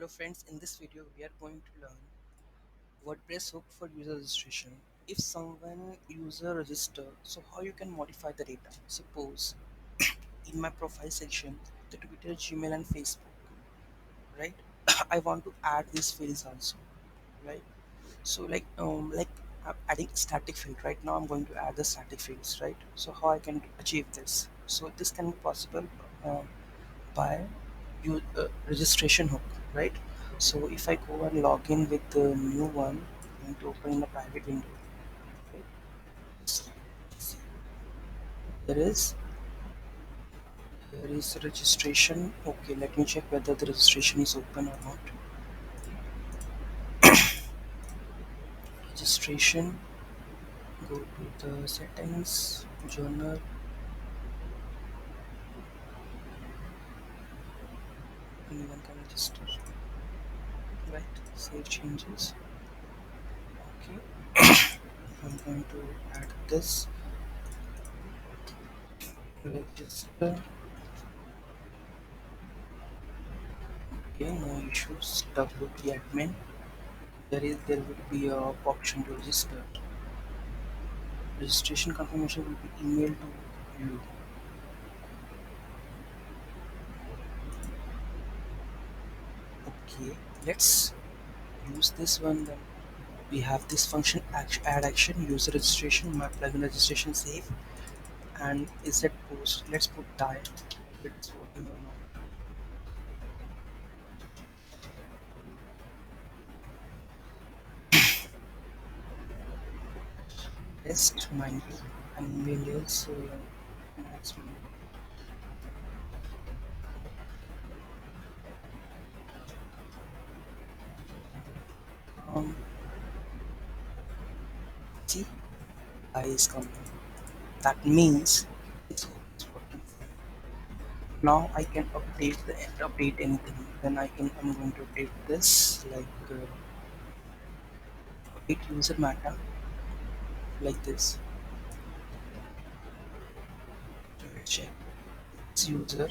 Hello friends, in this video we are going to learn WordPress Hook for user registration. If someone user register, so how you can modify the data. Suppose in my profile section, the Twitter, Gmail and Facebook, right? I want to add these fields also, right? So like I'm adding static field. Right now I'm going to add the static fields, right? So how I can achieve this? So this can be possible uh, by registration hook, right? So if I go and log in with the new one, I'm going to open in a private window, right? there is there is registration. Okay, let me check whether the registration is open or not. Registration, go to the settings, journal. Anyone can register, right? Save changes. Okay, I'm going to add this. Register. Okay, no issues. WP admin. There will be a option to register. Registration confirmation will be emailed to you. Okay, let's use this one then. We have this function add action user registration, my plugin registration save, and is that post. Let's put die if it's working or not. Test mind you, and email is next one. Um, see, I is coming. That means it's working. Now I can update anything. Then I'm going to update this update user matter like this. Check this user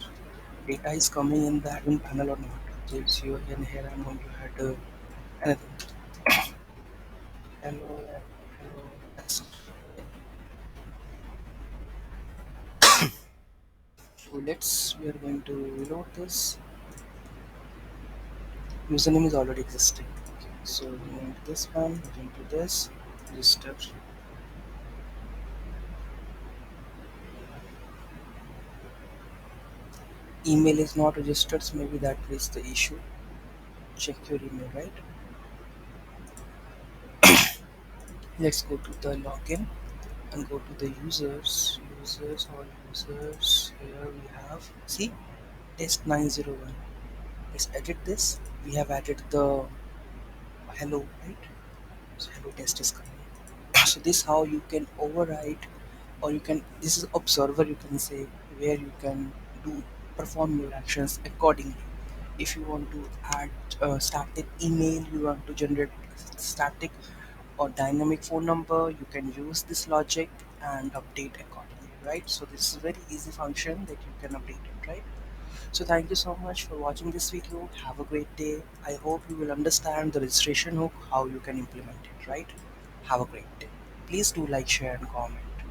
data is coming in the admin panel or not. So it's you in here. I'm going to add anything. Hello, hello. That's so we are going to reload this. Username is already existing. Okay, so we're going to this one, we're going to this, register. Email is not registered, so maybe that is the issue. Check your email, right? Let's go to the login and go to the all users. Here we have, see, test 901. Let's edit this. We have added the hello, right? So hello test is coming. So this how you can override, or you can, this is observer, you can say, where you can do perform your actions accordingly. If you want to add static email, you want to generate static or dynamic phone number, you can use this logic and update accordingly, right? So this is a very easy function that you can update it, right? So thank you so much for watching this video. Have a great day. I hope you will understand the registration hook, how you can implement it, right? Have a great day. Please do like, share and comment.